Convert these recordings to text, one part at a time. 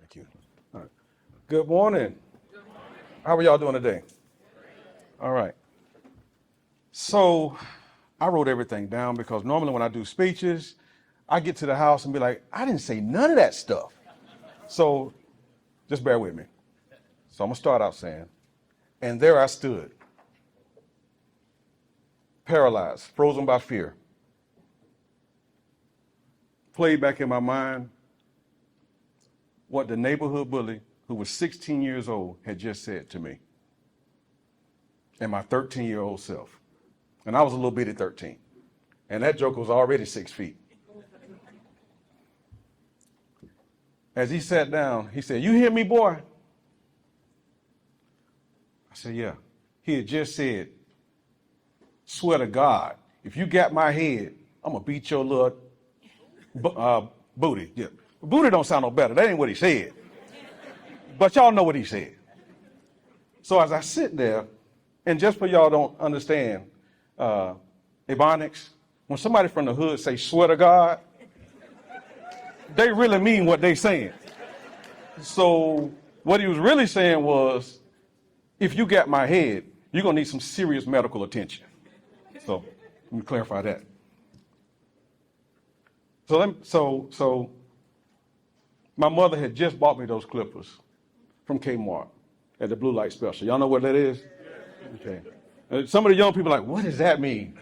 Thank you. All right. Good morning. How are y'all doing today? All right. So I wrote everything down because normally when I do speeches, I get to the house and be like, I didn't say none of that stuff. So just bear with me. So I'm going to start out saying, and there I stood, paralyzed, frozen by fear. Played back in my mind what the neighborhood bully who was 16 years old had just said to me and my 13-year-old self. And I was a little bitty 13. And that joker was already 6 feet. As he sat down, he said, "You hear me, boy?" I said, "Yeah." He had just said, "Swear to God, if you got my head, I'm going to beat your little booty." Yeah. Booty don't sound no better. That ain't what he said. But y'all know what he said. So as I sit there, and just for y'all don't understand Ebonics, when somebody from the hood say "swear to God," they really mean what they saying. So what he was really saying was, if you got my head, you're going to need some serious medical attention. So let me clarify that. So my mother had just bought me those clippers from Kmart at the blue light special. Y'all know what that is? Okay. Some of the young people are like, what does that mean?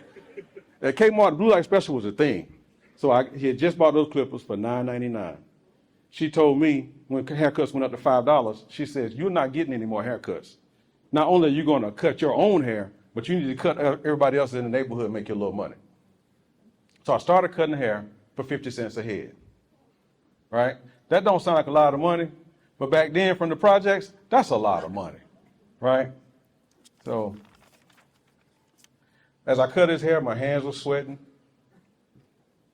At Kmart, the blue light special was a thing. So he had just bought those clippers for $9.99. She told me when haircuts went up to $5, she says, "You're not getting any more haircuts. Not only are you going to cut your own hair, but you need to cut everybody else in the neighborhood and make you a little money." So I started cutting hair for 50 cents a head, right? That don't sound like a lot of money, but back then from the projects, that's a lot of money, right? So as I cut his hair, my hands were sweating.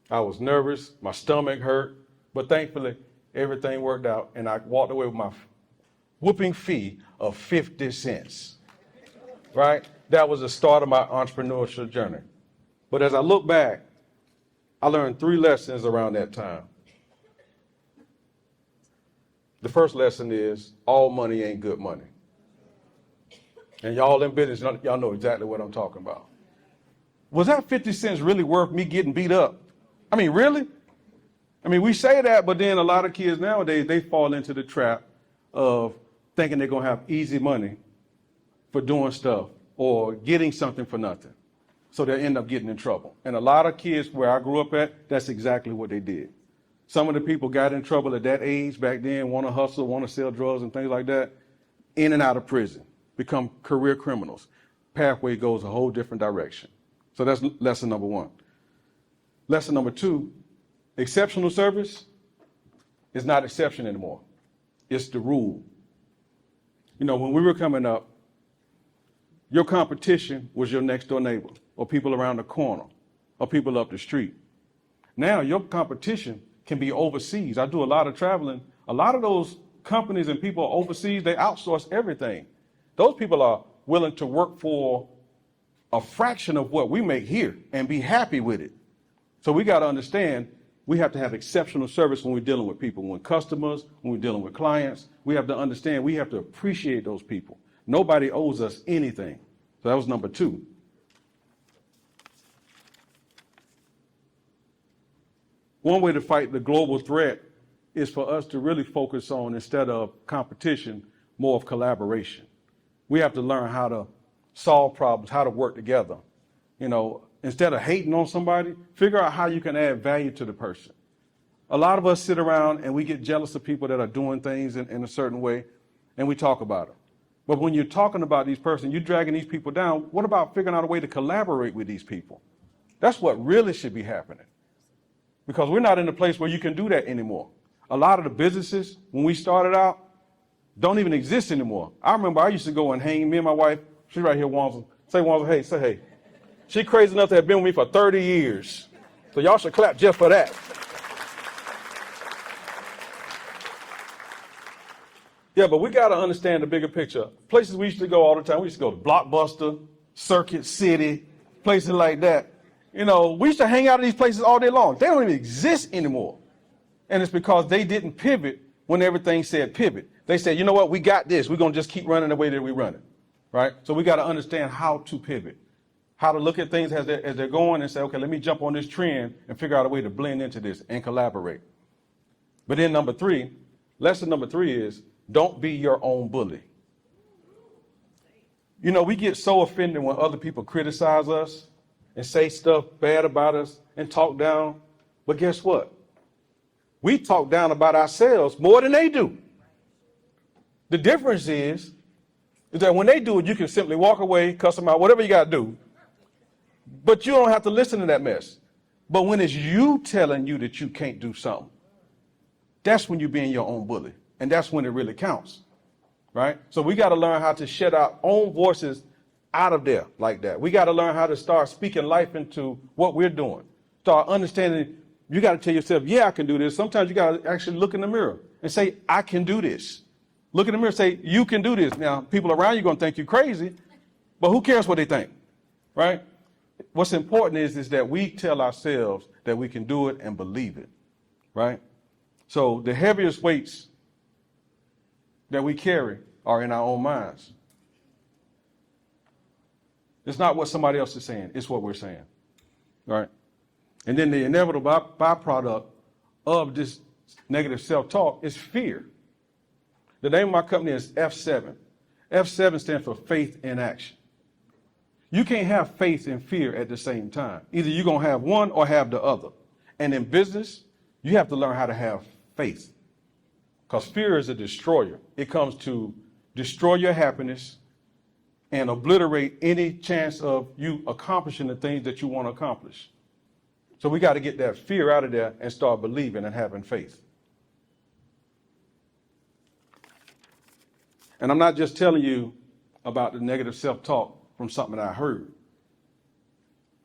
I was nervous, my stomach hurt, but thankfully everything worked out and I walked away with my whooping fee of 50 cents, right? That was the start of my entrepreneurship journey. But as I look back, I learned 3 lessons around that time. The first lesson is all money ain't good money. And y'all in business, y'all know exactly what I'm talking about. Was that 50 cents really worth me getting beat up? I mean, really? I mean, we say that, but then a lot of kids nowadays, they fall into the trap of thinking they're going to have easy money for doing stuff or getting something for nothing. So they end up getting in trouble. And a lot of kids where I grew up at, that's exactly what they did. Some of the people got in trouble at that age back then, want to hustle, want to sell drugs and things like that, in and out of prison, become career criminals. Pathway goes a whole different direction. So that's lesson number 1. Lesson number 2, exceptional service is not exception anymore. It's the rule. You know, when we were coming up, your competition was your next door neighbor or people around the corner or people up the street. Now your competition can be overseas. I do a lot of traveling. A lot of those companies and people overseas, they outsource everything. Those people are willing to work for a fraction of what we make here and be happy with it. So we got to understand we have to have exceptional service when we're dealing with people, when customers, when we're dealing with clients. We have to understand we have to appreciate those people. Nobody owes us anything. So that was number 2. One way to fight the global threat is for us to really focus on, instead of competition, more of collaboration. We have to learn how to solve problems, how to work together. You know, instead of hating on somebody, figure out how you can add value to the person. A lot of us sit around and we get jealous of people that are doing things in a certain way, and we talk about it. But when you're talking about these persons, you're dragging these people down. What about figuring out a way to collaborate with these people? That's what really should be happening. Because we're not in a place where you can do that anymore. A lot of the businesses, when we started out, don't even exist anymore. I remember I used to go and hang, me and my wife, she's right here, Wanzel. Say, Wanzel, hey, say hey. She crazy enough to have been with me for 30 years. So y'all should clap just for that. Yeah, but we got to understand the bigger picture. Places we used to go all the time, we used to go to Blockbuster, Circuit City, places like that. You know, we used to hang out at these places all day long. They don't even exist anymore. And it's because they didn't pivot when everything said pivot. They said, you know what, we got this. We're going to just keep running the way that we run it, right? So we got to understand how to pivot, how to look at things as they're going and say, okay, let me jump on this trend and figure out a way to blend into this and collaborate. But then lesson number three is don't be your own bully. You know, we get so offended when other people criticize us and say stuff bad about us and talk down. But guess what? We talk down about ourselves more than they do. The difference is that when they do it, you can simply walk away, cuss them out, whatever you got to do. But you don't have to listen to that mess. But when it's you telling you that you can't do something, that's when you're being your own bully. And that's when it really counts, right? So we got to learn how to shut our own voices out of there like that. We got to learn how to start speaking life into what we're doing. Start understanding, you got to tell yourself, yeah, I can do this. Sometimes you got to actually look in the mirror and say, I can do this. Look in the mirror and say, you can do this. Now, people around you are going to think you're crazy, but who cares what they think, right? What's important is that we tell ourselves that we can do it and believe it, right? So the heaviest weights that we carry are in our own minds. It's not what somebody else is saying. It's what we're saying, right? And then the inevitable byproduct of this negative self-talk is fear. The name of my company is F7. F7 stands for faith in action. You can't have faith and fear at the same time. Either you're going to have one or have the other. And in business, you have to learn how to have faith. Because fear is a destroyer. It comes to destroy your happiness and obliterate any chance of you accomplishing the things that you want to accomplish. So we got to get that fear out of there and start believing and having faith. And I'm not just telling you about the negative self-talk from something that I heard.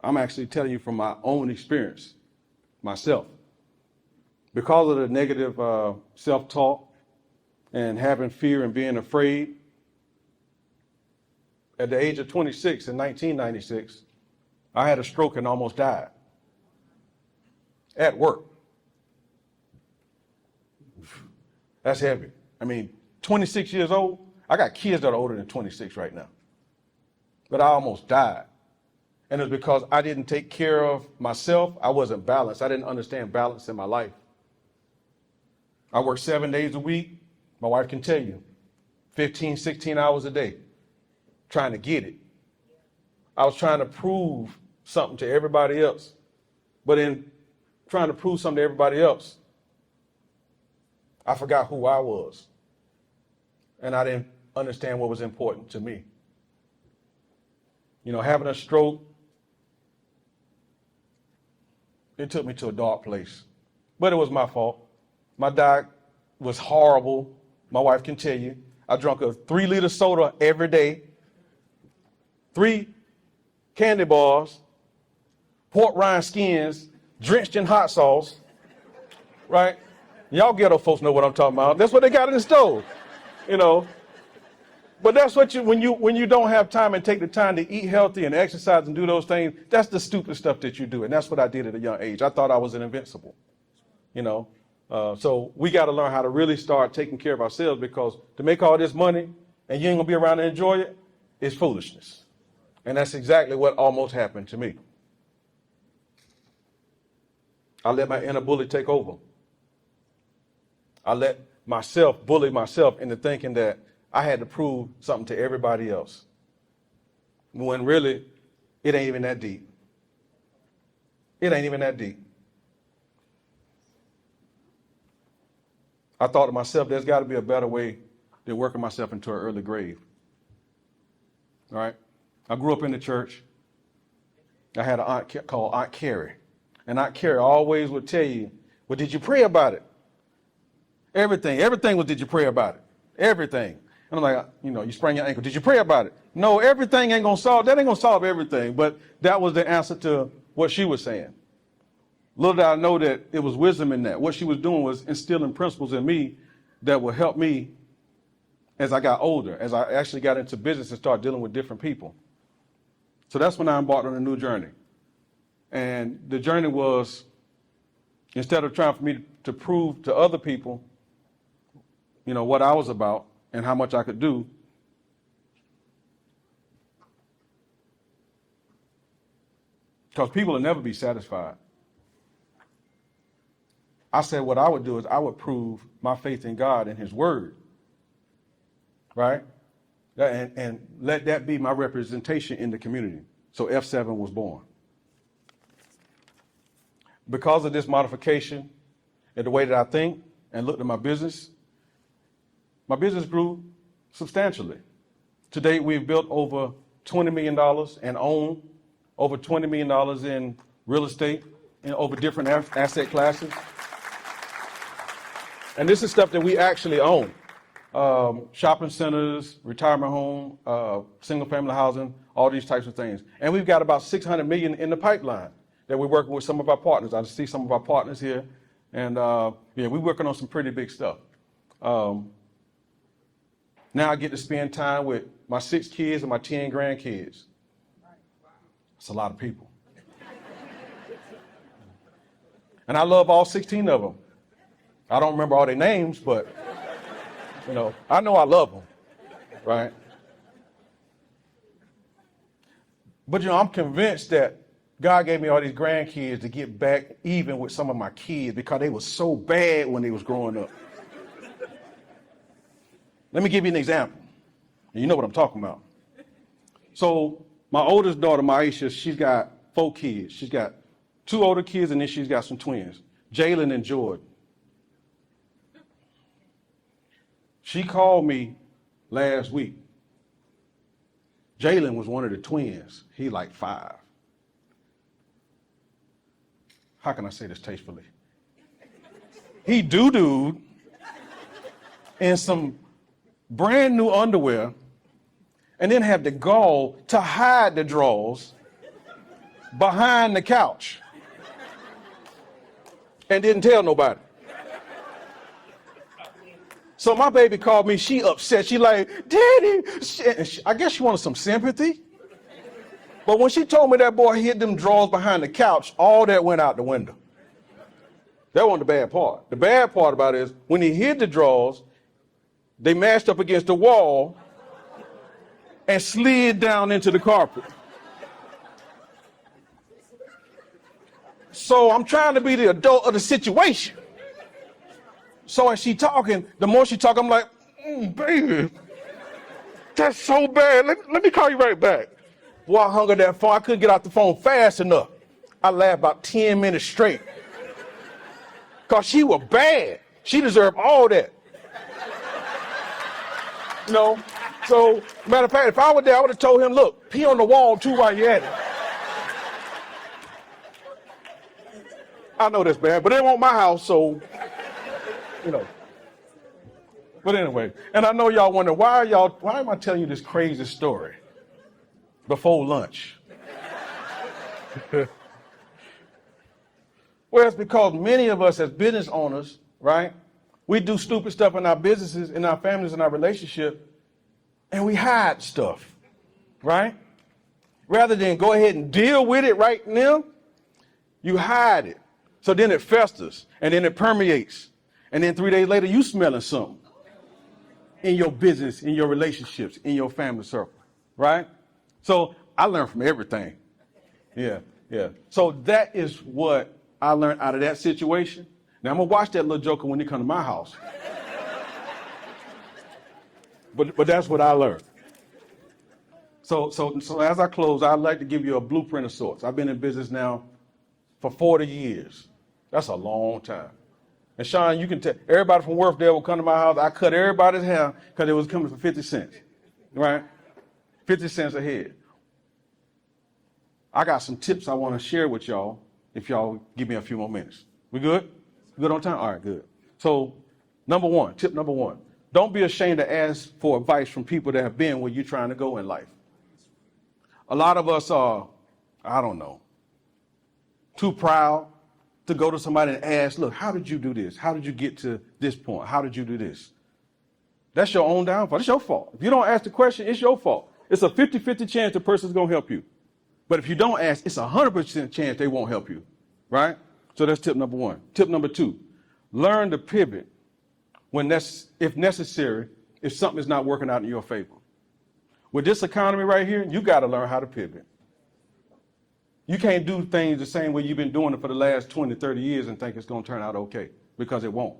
I'm actually telling you from my own experience, myself. Because of the negative self-talk and having fear and being afraid, at the age of 26 in 1996, I had a stroke and almost died at work. That's heavy. I mean, 26 years old, I got kids that are older than 26 right now. But I almost died. And it's because I didn't take care of myself. I wasn't balanced. I didn't understand balance in my life. I work 7 days a week. My wife can tell you, 15, 16 hours a day, trying to get it. I was trying to prove something to everybody else. But in trying to prove something to everybody else, I forgot who I was. And I didn't understand what was important to me. You know, having a stroke, it took me to a dark place. But it was my fault. My diet was horrible. My wife can tell you. I drank a 3-liter soda every day, 3 candy bars, pork rind skins, drenched in hot sauce, right? Y'all ghetto folks know what I'm talking about. That's what they got in the stove, you know. But that's what when you don't have time and take the time to eat healthy and exercise and do those things, that's the stupid stuff that you do. And that's what I did at a young age. I thought I was invincible, you know. So we got to learn how to really start taking care of ourselves, because to make all this money and you ain't gonna be around to enjoy it is foolishness. And that's exactly what almost happened to me. I let my inner bully take over. I let myself bully myself into thinking that I had to prove something to everybody else, when really it ain't even that deep. It ain't even that deep. I thought to myself, there's got to be a better way than working myself into an early grave. All right? I grew up in the church. I had an aunt called Aunt Carrie. And Aunt Carrie always would tell you, well, did you pray about it? Everything was, did you pray about it? Everything. And I'm like, you know, you sprain your ankle. Did you pray about it? No, everything ain't going to solve. That ain't going to solve everything. But that was the answer to what she was saying. Little did I know that it was wisdom in that. What she was doing was instilling principles in me that would help me as I got older, as I actually got into business and started dealing with different people. So that's when I embarked on a new journey. And the journey was, instead of trying for me to prove to other people what I was about and how much I could do. Because people will never be satisfied. I said what I would do is I would prove my faith in God and his word, right? And let that be my representation in the community. So F7 was born. Because of this modification and the way that I think and looked at my business grew substantially. To date, we've built over $20 million and own over $20 million in real estate and over different asset classes. And this is stuff that we actually own. Shopping centers, retirement home, single family housing, all these types of things. And we've got about 600 million in the pipeline that we're working with some of our partners. I see some of our partners here. And we're working on some pretty big stuff. Now I get to spend time with my 6 kids and my 10 grandkids. That's a lot of people. And I love all 16 of them. I don't remember all their names, but I know I love them, right? But I'm convinced that God gave me all these grandkids to get back even with some of my kids because they were so bad when they was growing up. Let me give you an example. You know what I'm talking about. So my oldest daughter, Maisha, she's got 4 kids. She's got 2 older kids and then she's got some twins, Jalen and Jordan. She called me last week. Jalen was one of the twins. He like 5. How can I say this tastefully? He doo-dooed in some brand new underwear and then had the gall to hide the drawers behind the couch and didn't tell nobody. So my baby called me, she upset. She like, Daddy, I guess she wanted some sympathy. But when she told me that boy hid them drawers behind the couch, all that went out the window. That wasn't the bad part. The bad part about it is when he hid the drawers, they mashed up against the wall and slid down into the carpet. So I'm trying to be the adult of the situation. So as she talking, the more she talk, I'm like, baby, that's so bad. Let me call you right back. Boy, I hung up that phone. I couldn't get off the phone fast enough. I laughed about 10 minutes straight. Because she was bad. She deserved all that. So, matter of fact, if I were there, I would have told him, look, pee on the wall too while you're at it. I know that's bad, but it ain't my house, so... But anyway, and I know y'all wonder, why am I telling you this crazy story before lunch? Well, it's because many of us as business owners, right, we do stupid stuff in our businesses, in our families, in our relationship, and we hide stuff, right? Rather than go ahead and deal with it right now, you hide it. So then it festers, and then it permeates. And then 3 days later, you smelling something in your business, in your relationships, in your family circle, right? So I learned from everything. Yeah. So that is what I learned out of that situation. Now I'm gonna watch that little joker when he come to my house. But that's what I learned. So as I close, I'd like to give you a blueprint of sorts. I've been in business now for 40 years. That's a long time. And Sean, you can tell, everybody from Worthdale will come to my house. I cut everybody's hair because it was coming for 50 cents, right? 50 cents a head. I got some tips I want to share with y'all if y'all give me a few more minutes. We good? Good on time? All right, good. So tip number one, don't be ashamed to ask for advice from people that have been where you're trying to go in life. A lot of us are, too proud to go to somebody and ask, look, how did you do this? How did you get to this point? How did you do this? That's your own downfall. It's your fault. If you don't ask the question, it's your fault. It's a 50-50 chance the person's going to help you. But if you don't ask, it's a 100% chance they won't help you, right? So that's tip number one. Tip number two, learn to pivot if necessary, if something is not working out in your favor. With this economy right here, you got to learn how to pivot. You can't do things the same way you've been doing it for the last 20, 30 years and think it's going to turn out okay, because it won't.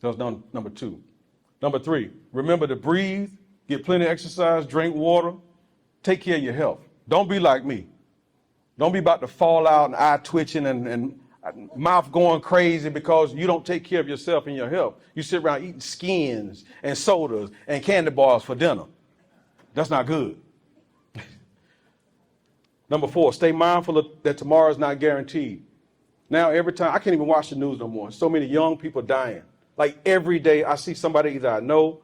That's number 2. Number 3, remember to breathe, get plenty of exercise, drink water, take care of your health. Don't be like me. Don't be about to fall out and eye twitching and mouth going crazy because you don't take care of yourself and your health. You sit around eating skins and sodas and candy bars for dinner. That's not good. Number 4, stay mindful that tomorrow is not guaranteed. Now, every time, I can't even watch the news no more. So many young people dying. Like every day I see somebody either I know,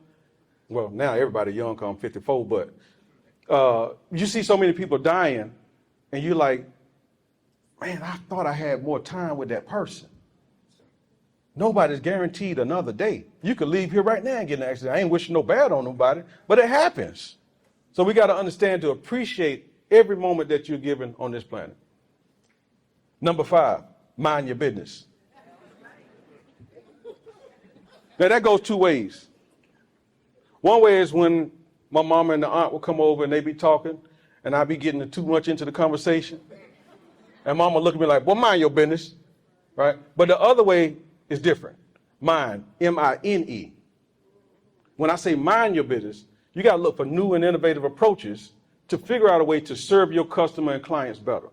well, now everybody young because I'm 54, but you see so many people dying and you're like, man, I thought I had more time with that person. Nobody's guaranteed another day. You could leave here right now and get in an accident. I ain't wishing no bad on nobody, but it happens. So we got to understand to appreciate every moment that you're given on this planet. Number 5, mind your business. Now that goes 2 ways. One way is when my mama and the aunt will come over and they be talking and I be getting too much into the conversation. And mama look at me like, well, mind your business, right? But the other way is different. Mind, M-I-N-E. When I say mind your business, you got to look for new and innovative approaches to figure out a way to serve your customer and clients better,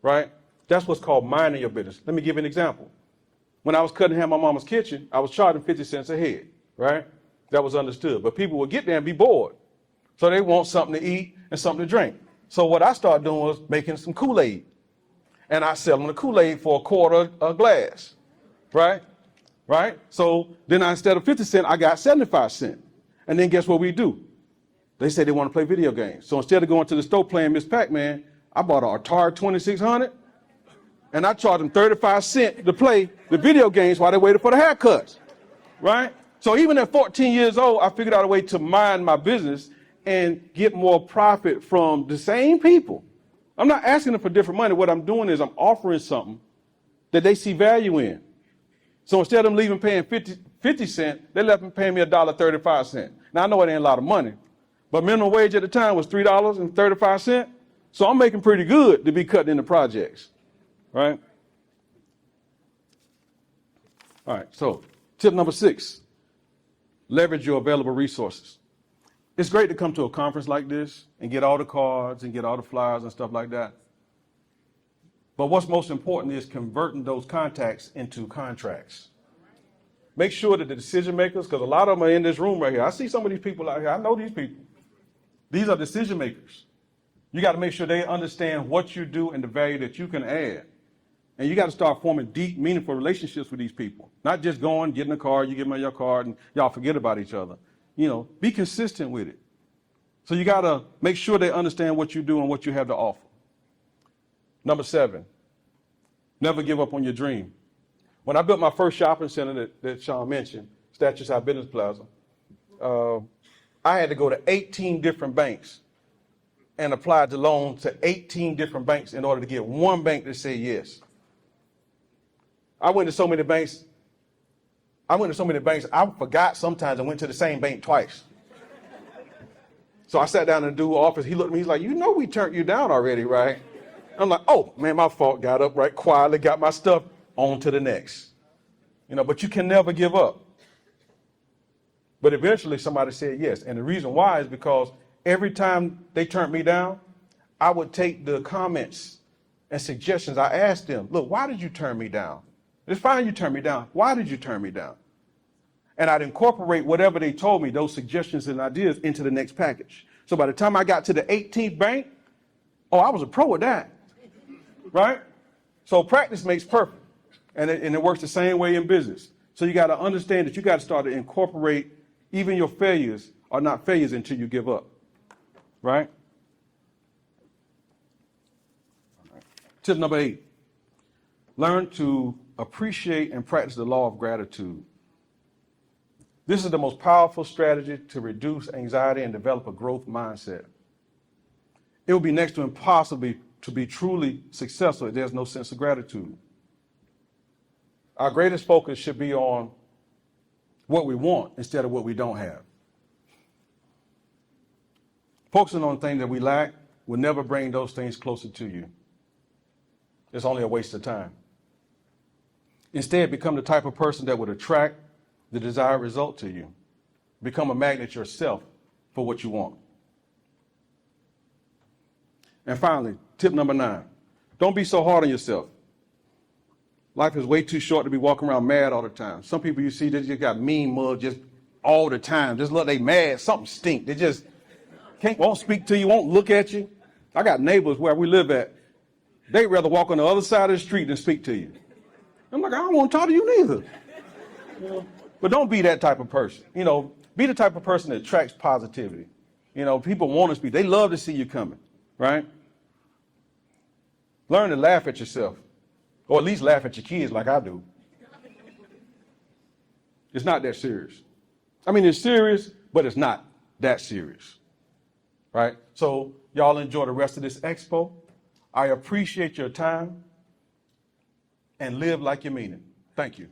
right? That's what's called minding your business. Let me give you an example. When I was cutting hair in my mama's kitchen, I was charging 50 cents a head, right? That was understood. But people would get there and be bored. So they want something to eat and something to drink. So what I started doing was making some Kool-Aid. And I sell them the Kool-Aid for a quarter a glass, right? Right? So then instead of 50 cents, I got 75 cents. And then guess what we do? They say they want to play video games. So instead of going to the store playing Miss Pac-Man, I bought an Atari 2600 and I charged them 35 cents to play the video games while they waited for the haircuts, right? So even at 14 years old, I figured out a way to mind my business and get more profit from the same people. I'm not asking them for different money. What I'm doing is I'm offering something that they see value in. So instead of them leaving paying 50 cents, they left them paying me $1.35. Now I know it ain't a lot of money, but minimum wage at the time was $3.35. So I'm making pretty good to be cutting into projects, right? All right, so tip number 6, leverage your available resources. It's great to come to a conference like this and get all the cards and get all the flyers and stuff like that. But what's most important is converting those contacts into contracts. Make sure that the decision makers, because a lot of them are in this room right here. I see some of these people out here. I know these people. These are decision makers. You got to make sure they understand what you do and the value that you can add. And you got to start forming deep, meaningful relationships with these people. Not just going, getting a card, you give them your card, and y'all forget about each other. You know, be consistent with it. So you got to make sure they understand what you do and what you have to offer. Number 7, never give up on your dream. When I built my first shopping center that Sean mentioned, Statue Side Business Plaza, I had to go to 18 different banks and apply the loan to 18 different banks in order to get one bank to say yes. I went to so many banks, I forgot sometimes I went to the same bank twice. So I sat down in the dude's office. He looked at me, he's like, you know we turned you down already, right? I'm like, oh, man, my fault. Got up right quietly, got my stuff, on to the next. You know, but you can never give up. But eventually somebody said yes. And the reason why is because every time they turned me down, I would take the comments and suggestions. I asked them, look, why did you turn me down? It's fine you turned me down. Why did you turn me down? And I'd incorporate whatever they told me, those suggestions and ideas, into the next package. So by the time I got to the 18th bank, oh, I was a pro at that, right? So practice makes perfect. And it works the same way in business. So you got to understand that you got to start to incorporate even your failures are not failures until you give up, right? Tip number 8, learn to appreciate and practice the law of gratitude. This is the most powerful strategy to reduce anxiety and develop a growth mindset. It will be next to impossible to be truly successful if there's no sense of gratitude. Our greatest focus should be on what we want instead of what we don't have. Focusing on things that we lack will never bring those things closer to you. It's only a waste of time. Instead, become the type of person that would attract the desired result to you. Become a magnet yourself for what you want. And finally, tip number 9, don't be so hard on yourself. Life is way too short to be walking around mad all the time. Some people you see, they just got mean mugs just all the time. Just look, they mad, something stink. They just won't speak to you, won't look at you. I got neighbors where we live at, they'd rather walk on the other side of the street than speak to you. I'm like, I don't want to talk to you neither. You know? But don't be that type of person. You know, be the type of person that attracts positivity. You know, people want to speak. They love to see you coming, right? Learn to laugh at yourself, or at least laugh at your kids like I do. It's not that serious. I mean, it's serious, but it's not that serious, right? So y'all enjoy the rest of this expo. I appreciate your time, and live like you mean it. Thank you.